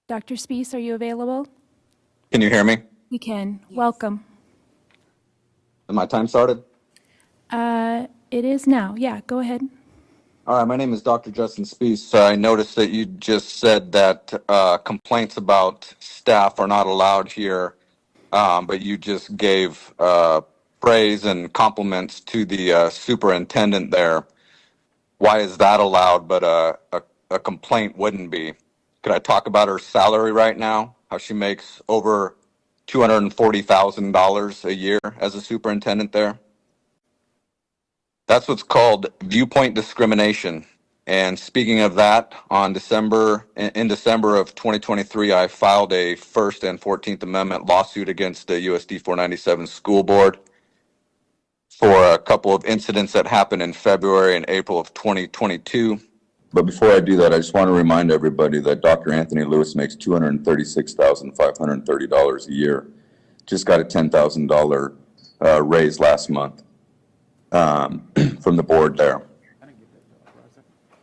Dr. Spees, are you available? Can you hear me? We can. Yes. Welcome. Has my time started? It is now. Yeah, go ahead. All right, my name is Dr. Justin Spees. I noticed that you just said that complaints about staff are not allowed here, but you just gave praise and compliments to the superintendent there. Why is that allowed, but a complaint wouldn't be? Could I talk about her salary right now? How she makes over $240,000 a year as a superintendent there? That's what's called viewpoint discrimination. And speaking of that, in December of 2023, I filed a First and 14th Amendment lawsuit against the USD 497 school board for a couple of incidents that happened in February and April of 2022. But before I do that, I just want to remind everybody that Dr. Anthony Lewis makes $236,530 a year. Just got a $10,000 raise last month from the board there.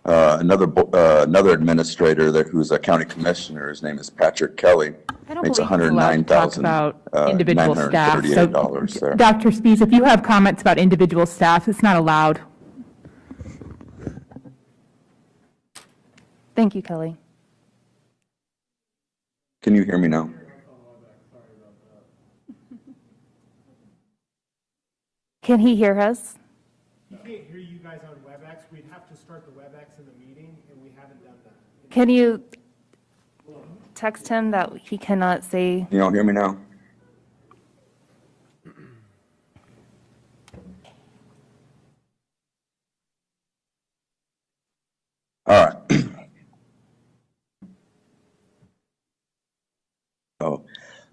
Another administrator who's a county commissioner, his name is Patrick Kelly, makes $109,938 there. Dr. Spees, if you have comments about individual staff, it's not allowed. Thank you, Kelly. Can you hear me now? Can he hear us? He can't hear you guys on WebEx. We'd have to start the WebEx in the meeting, and we haven't done that. Can you text him that he cannot say? You don't hear me now? All right.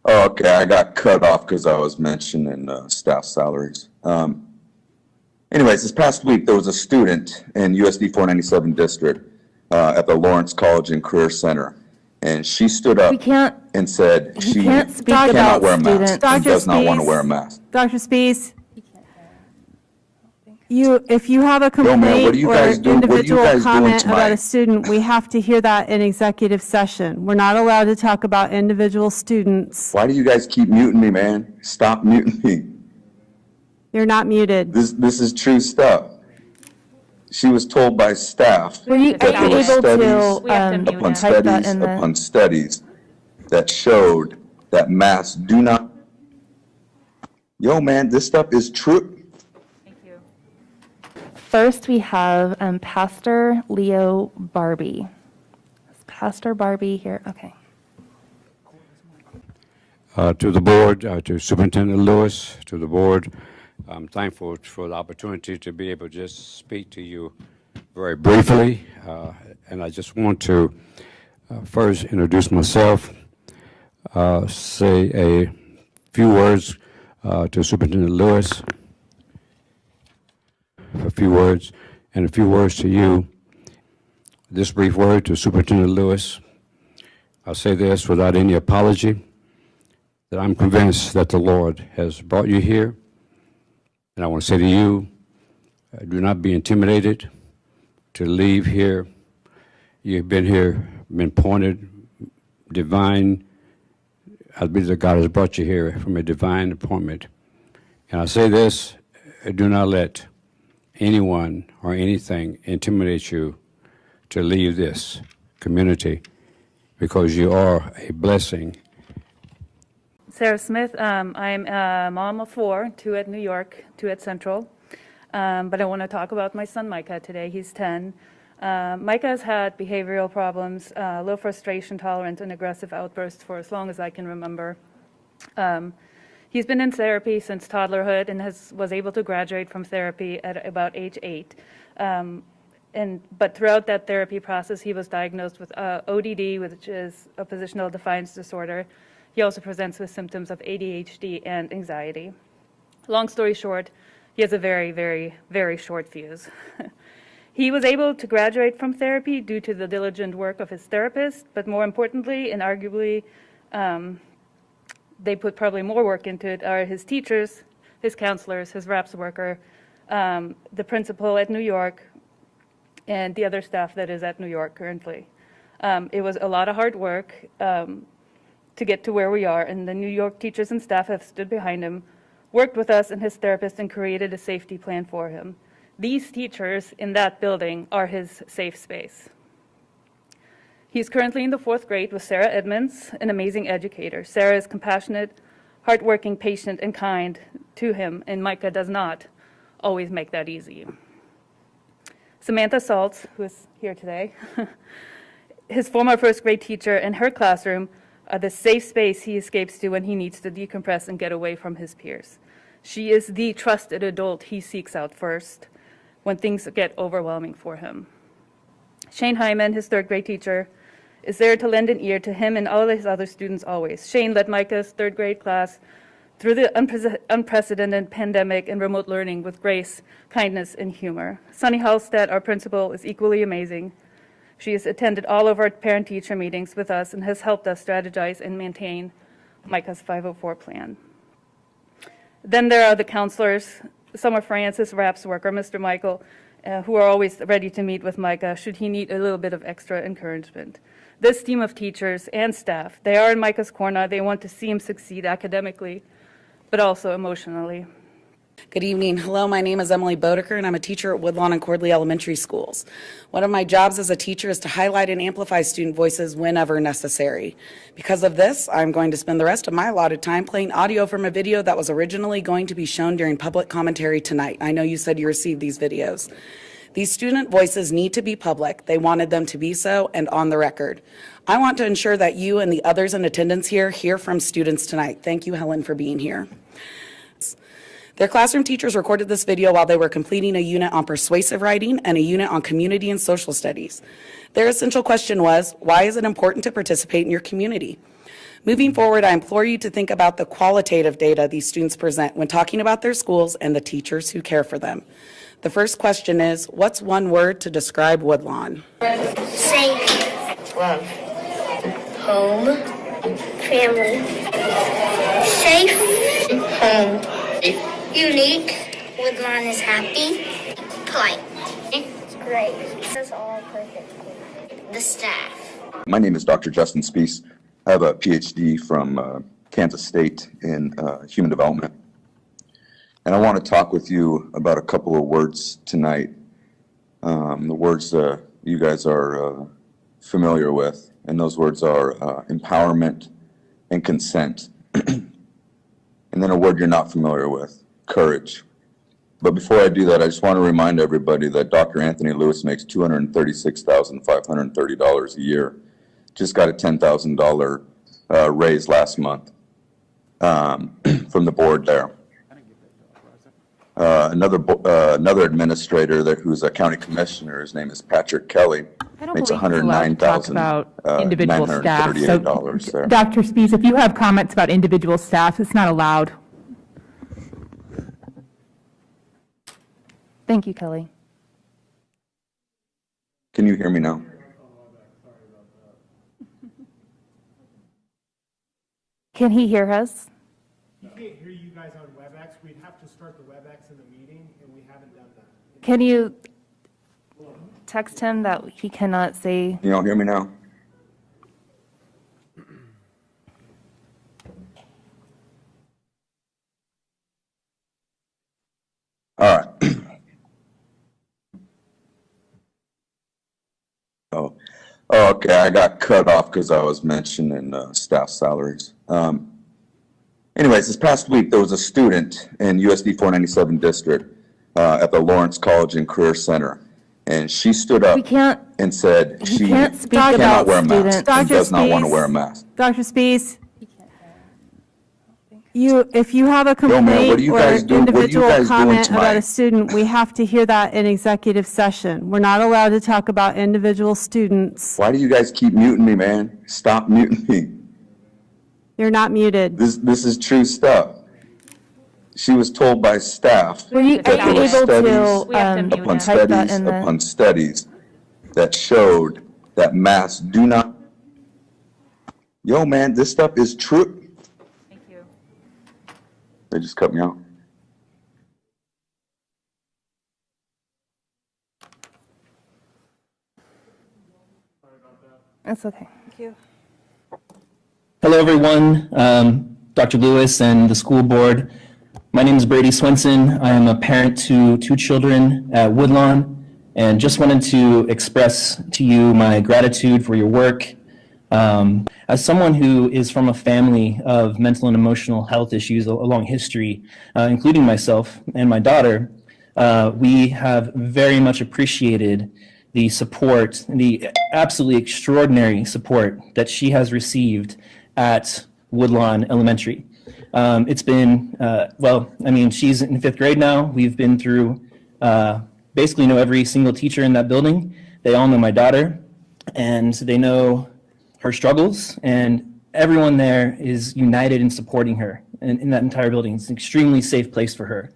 Oh, okay. I got cut off because I was mentioning staff salaries. Anyways, this past week, there was a student in USD 497 district at the Lawrence College and Career Center, and she stood up and said she can't speak cannot about wear a mask and Dr. does not want to Spees. wear a mask. Dr. Spees, if you have a Yo, complaint man, what do you or guys do? What are you individual guys doing comment about tonight? a student, we have to hear that in executive session. We're not allowed to talk about individual students. Why do you guys keep muting me, man? Stop muting me. You're not muted. This is true stuff. She was told by staff Are you that there were able studies to upon type that studies in the? upon studies that showed that masks do not. Yo, man, this stuff is true. First, we have Pastor Leo Barbie. Is Pastor Barbie here? Okay. To the board, to Superintendent Lewis, to the board, I'm thankful for the opportunity to be able to just speak to you very briefly. And I just want to first introduce myself, say a few words to Superintendent Lewis, a few words, and a few words to you. This brief word to Superintendent Lewis. I'll say this without any apology, that I'm convinced that the Lord has brought you here. And I want to say to you, do not be intimidated to leave here. You've been here, been pointed, divine. I believe that God has brought you here from a divine appointment. And I say this, do not let anyone or anything intimidate you to leave this community, because you are a blessing. Sarah Smith. I'm a mom of 4, 2 at New York, 2 at Central. But I want to talk about my son Micah today. He's 10. Micah has had behavioral problems, low frustration tolerance, and aggressive outbursts for as long as I can remember. He's been in therapy since toddlerhood and was able to graduate from therapy at about age 8. But throughout that therapy process, he was diagnosed with ODD, which is oppositional defiance disorder. He also presents with symptoms of ADHD and anxiety. Long story short, he has a very, very, very short fuse. He was able to graduate from therapy due to the diligent work of his therapist, but more importantly, and arguably, they put probably more work into it, are his teachers, his counselors, his RAPS worker, the principal at New York, and the other staff that is at New York currently. It was a lot of hard work to get to where we are, and the New York teachers and staff have stood behind him, worked with us and his therapist, and created a safety plan for him. These teachers in that building are his safe space. He's currently in the 4th grade with Sarah Edmonds, an amazing educator. Sarah is compassionate, hardworking, patient, and kind to him, and Micah does not always make that easy. Samantha Saltz, who is here today, his former 1st grade teacher, and her classroom are the safe space he escapes to when he needs to decompress and get away from his peers. She is the trusted adult he seeks out first when things get overwhelming for him. Shane Hyman, his 3rd grade teacher, is there to lend an ear to him and all of his other students always. Shane led Micah's 3rd grade class through the unprecedented pandemic and remote learning with grace, kindness, and humor. Sunny Halstead, our principal, is equally amazing. She has attended all of our parent-teacher meetings with us and has helped us strategize and maintain Micah's 504 plan. Then there are the counselors. Summer Francis, Rapp's worker, Mr. Michael, who are always ready to meet with Micah should he need a little bit of extra encouragement. This team of teachers and staff, they are in Micah's corner. They want to see him succeed academically, but also emotionally. Good evening. Hello, my name is Emily Bodeker, and I'm a teacher at Woodlawn and Cordley Elementary Schools. One of my jobs as a teacher is to highlight and amplify student voices whenever necessary. Because of this, I'm going to spend the rest of my allotted time playing audio from a video that was originally going to be shown during public commentary tonight. I know you said you received these videos. These student voices need to be public. They wanted them to be so and on the record. I want to ensure that you and the others in attendance here hear from students tonight. Thank you, Helen, for being here. Their classroom teachers recorded this video while they were completing a unit on persuasive writing and a unit on community and social studies. Their essential question was, why is it important to participate in your community? Moving forward, I implore you to think about the qualitative data these students present when talking about their schools and the teachers who care for them. The first question is, what's one word to describe Woodlawn? Safe. Love. Home. Family. Safe. Home. Unique. Woodlawn is happy. Polite. It's great. This is all perfect. The staff. My name is Dr. Justin Spees. I have a PhD from Kansas State in human development. And I want to talk with you about a couple of words tonight. The words you guys are familiar with, and those words are empowerment and consent. And then a word you're not familiar with, courage. But before I do that, I just want to remind everybody that Dr. Anthony Lewis makes $236,530 a year. Just got a $10,000 raise last month from the board there. Another administrator who's a county commissioner, his name is Patrick Kelly, makes $109,938 there. Dr. Spees, if you have comments about individual staff, it's not allowed. Thank you, Kelly. Can you hear me now? Can he hear us? He can't hear you guys on WebEx. We'd have to start the WebEx in the meeting, and we haven't done that. Can you text him that he cannot say? You don't hear me now? All right. Oh, okay. I got cut off because I was mentioning staff salaries. Anyways, this past week there was a student in USD 497 district at the Lawrence College and Career Center, and she stood up and said she cannot wear a mask. She does not want to wear a mask. Dr. Spees, if you have a complaint or an individual comment about a student, we have to hear that in executive session. We're not allowed to talk about individual students. Why do you guys keep muting me, man? Stop muting me. You're not muted. This is true stuff. She was told by staff Are you that there were able studies to upon type that studies in the? upon studies that showed that masks do not. Yo, man, this stuff is true. Thank you. They just cut me out. It's okay. Hello, everyone. Dr. Lewis and the school board. My name is Brady Swenson. I am a parent to 2 children at Woodlawn, and just wanted to express to you my gratitude for your work. As someone who is from a family of mental and emotional health issues, a long history, including myself and my daughter, we have very much appreciated the support, the absolutely extraordinary support that she has received at Woodlawn Elementary. It's been, she's in 5th grade now. We've been through, basically know every single teacher in that building. They all know my daughter, and they know her struggles, and everyone there is united in supporting her in that entire building. It's an extremely safe place for her.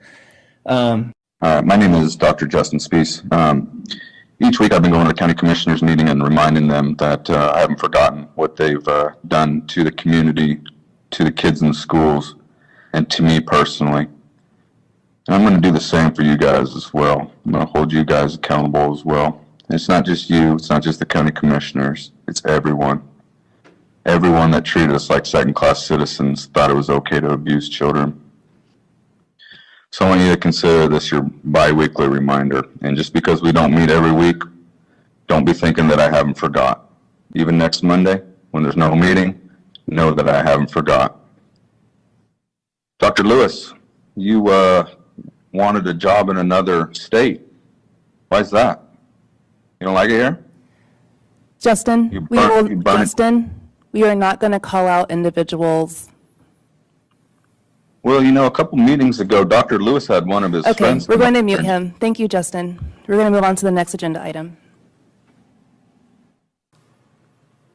My name is Dr. Justin Spees. Each week I've been going to the county commissioners meeting and reminding them that I haven't forgotten what they've done to the community, to the kids in the schools, and to me personally. And I'm going to do the same for you guys as well. I'm going to hold you guys accountable as well. And it's not just you, it's not just the county commissioners, it's everyone. Everyone that treated us like second-class citizens thought it was okay to abuse children. So I want you to consider this your bi-weekly reminder. And just because we don't meet every week, don't be thinking that I haven't forgot. Even next Monday, when there's no meeting, know that I haven't forgot. Dr. Lewis, you wanted a job in another state. Why is that? You don't like it here? Justin, we are not going to call out individuals. Well, you know, a couple meetings ago, Dr. Lewis had one of his friends. Okay, we're going to mute him. Thank you, Justin. We're going to move on to the next agenda item.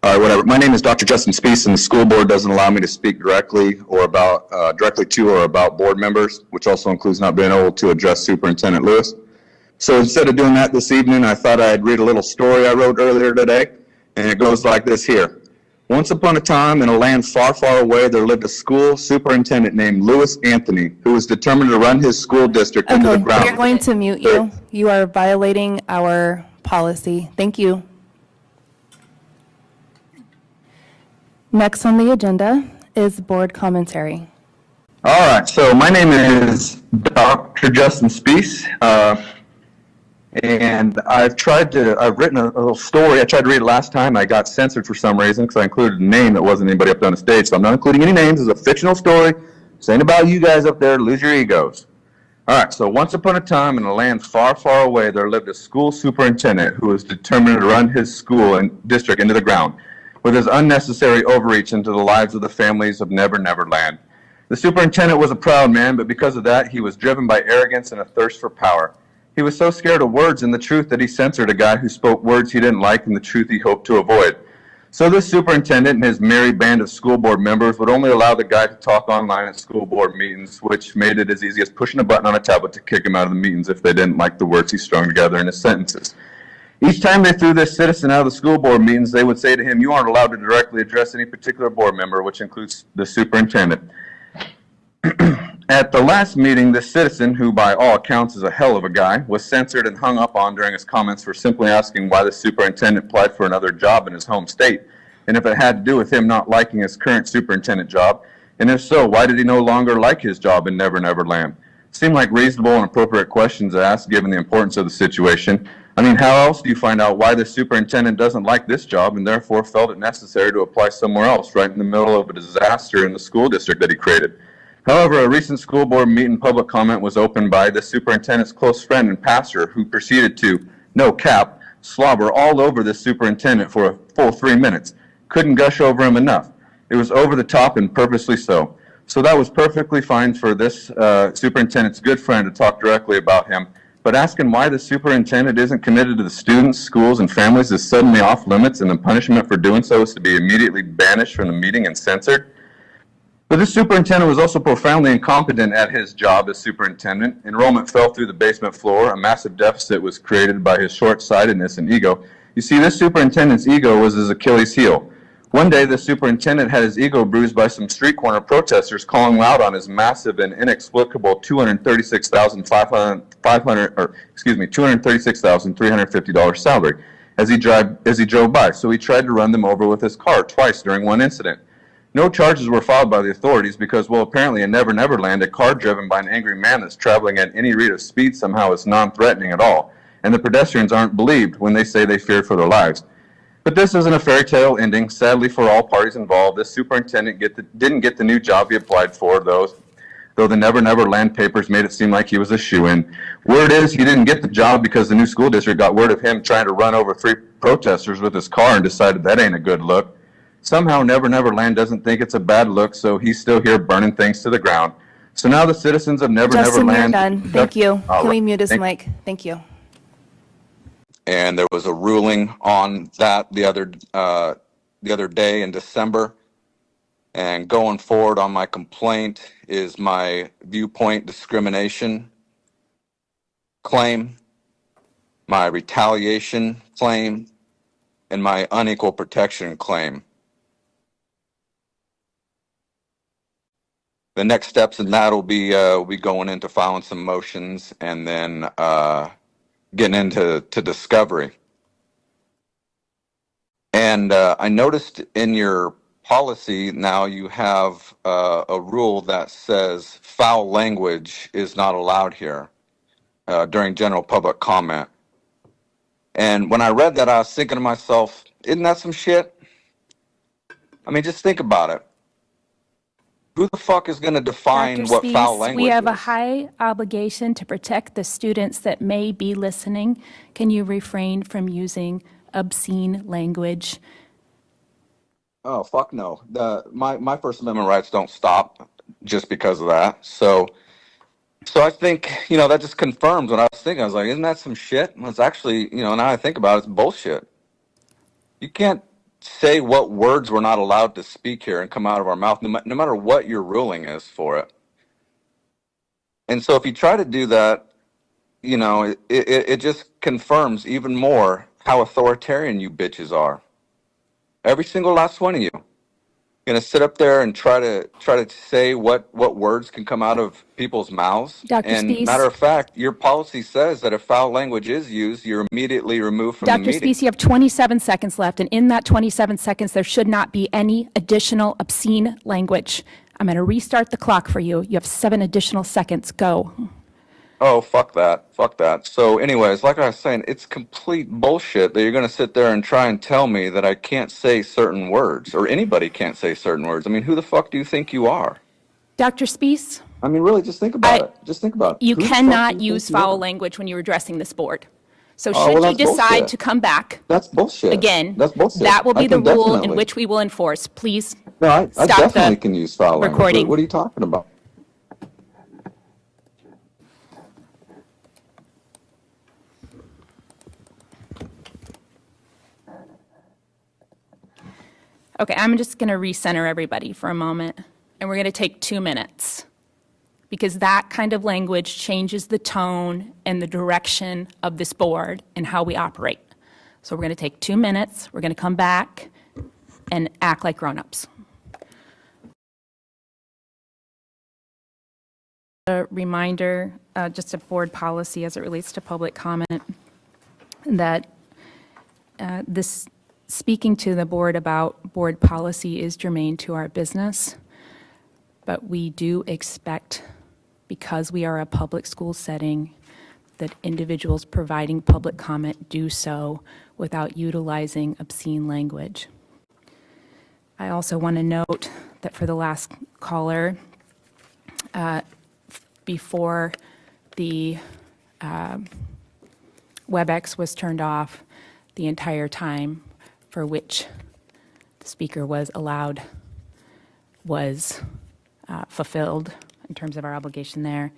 All right, whatever. My name is Dr. Justin Spees, and the school board doesn't allow me to speak directly or about directly to or about board members, which also includes not being able to address Superintendent Lewis. So instead of doing that this evening, I thought I'd read a little story I wrote earlier today, and it goes like this here. Once upon a time, in a land far, far away, there lived a school superintendent named Lewis Anthony, who was determined to run his school district into the ground. We're going to mute you. You are violating our policy. Thank you. Next on the agenda is board commentary. All right, so my name is Dr. Justin Spees, and I've written a little story. I tried to read it last time. I got censored for some reason because I included a name that wasn't anybody up there on the stage, so I'm not including any names. It's a fictional story. It's ain't about you guys up there to lose your egos. All right, so once upon a time in a land far, far away, there lived a school superintendent who was determined to run his school and district into the ground with his unnecessary overreach into the lives of the families of Never Never Land. The superintendent was a proud man, but because of that, he was driven by arrogance and a thirst for power. He was so scared of words and the truth that he censored a guy who spoke words he didn't like and the truth he hoped to avoid. So this superintendent and his merry band of school board members would only allow the guy to talk online at school board meetings, which made it as easy as pushing a button on a tablet to kick him out of the meetings if they didn't like the words he strung together in his sentences. Each time they threw this citizen out of the school board meetings, they would say to him, "You aren't allowed to directly address any particular board member," which includes the superintendent. At the last meeting, this citizen, who by all accounts is a hell of a guy, was censored and hung up on during his comments for simply asking why the superintendent applied for another job in his home state, and if it had to do with him not liking his current superintendent job, and if so, why did he no longer like his job in Never Never Land? Seemed like reasonable and appropriate questions to ask given the importance of the situation. I mean, how else do you find out why the superintendent doesn't like this job and therefore felt it necessary to apply somewhere else right in the middle of a disaster in the school district that he created? However, a recent school board meeting public comment was opened by the superintendent's close friend and pastor, who proceeded to, no cap, slobber all over the superintendent for a full 3 minutes. Couldn't gush over him enough. It was over the top and purposely so. So that was perfectly fine for this superintendent's good friend to talk directly about him. But asking why the superintendent isn't committed to the students, schools, and families is suddenly off limits, and the punishment for doing so is to be immediately banished from the meeting and censored. But this superintendent was also profoundly incompetent at his job as superintendent. Enrollment fell through the basement floor. A massive deficit was created by his short-sightedness and ego. You see, this superintendent's ego was his Achilles heel. One day, the superintendent had his ego bruised by some street corner protesters calling loud on his massive and inexplicable $236,350 salary. as he drove by, so he tried to run them over with his car twice during one incident. No charges were filed by the authorities because, well, apparently in Never Never Land, a car driven by an angry man that's traveling at any rate of speed somehow is non-threatening at all, and the pedestrians aren't believed when they say they feared for their lives. But this isn't a fairy tale ending. Sadly for all parties involved, this superintendent didn't get the new job he applied for, though the Never Never Land papers made it seem like he was a shoo-in. Word is he didn't get the job because the new school district got word of him trying to run over 3 protesters with his car and decided that ain't a good look. Somehow Never Never Land doesn't think it's a bad look, so he's still here burning things to the ground. So now the citizens of Never Never Justin, you're Land... done. Thank you. All Can we right. mute his Thank- mic? Thank you. And there was a ruling on that the other day in December. And going forward on my complaint is my viewpoint discrimination claim, my retaliation claim, and my unequal protection claim. The next steps in that will be going into filing some motions and then getting into discovery. And I noticed in your policy now you have a rule that says foul language is not allowed here during general public comment. And when I read that, I was thinking to myself, isn't that some shit? I mean, just think about it. Who the fuck is going to define Dr. what foul Spees, language we have a is? high obligation to protect the students that may be listening. Can you refrain from using obscene language? Oh, fuck no. My First Amendment rights don't stop just because of that. So I think, that just confirms what I was thinking. I was like, isn't that some shit? And it's actually, now I think about it, it's bullshit. You can't say what words we're not allowed to speak here and come out of our mouth, no matter what your ruling is for it. And so if you try to do that, it just confirms even more how authoritarian you bitches are. Every single last one of you. Gonna sit up there and try to say what words can come out of people's mouths. Dr. And Spees. matter of fact, your policy says that if foul language is used, you're immediately removed from the Dr. meeting. Spees, you have 27 seconds left, and in that 27 seconds, there should not be any additional obscene language. I'm going to restart the clock for you. You have 7 additional seconds. Go. Oh, fuck that. Fuck that. So anyways, like I was saying, it's complete bullshit that you're going to sit there and try and tell me that I can't say certain words, or anybody can't say certain words. I mean, who the fuck do you think you are? Dr. Spees, I mean, really, just think about it. Just think about it. you Who the fuck cannot do you use think you foul are? language when you're addressing this board. So Oh, should well, you that's decide bullshit. to come back, That's bullshit. again, That's bullshit. that will I be the can rule in definitely- which we will enforce. Please No, I stop definitely the can use foul language. recording. What are you talking about? Okay, I'm just going to recenter everybody for a moment, and we're going to take 2 minutes, because that kind of language changes the tone and the direction of this board and how we operate. So we're going to take 2 minutes, we're going to come back and act like grown-ups. A reminder, just a board policy as it relates to public comment, that this speaking to the board about board policy is germane to our business, but we do expect, because we are a public school setting, that individuals providing public comment do so without utilizing obscene language. I also want to note that for the last caller, before the WebEx was turned off, the entire time for which the speaker was allowed was fulfilled in terms of our obligation there,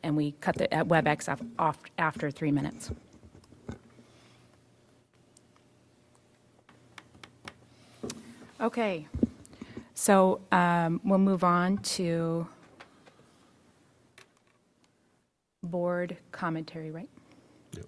and we cut the WebEx off after 3 minutes. Okay, so we'll move on to board commentary, right? Yep.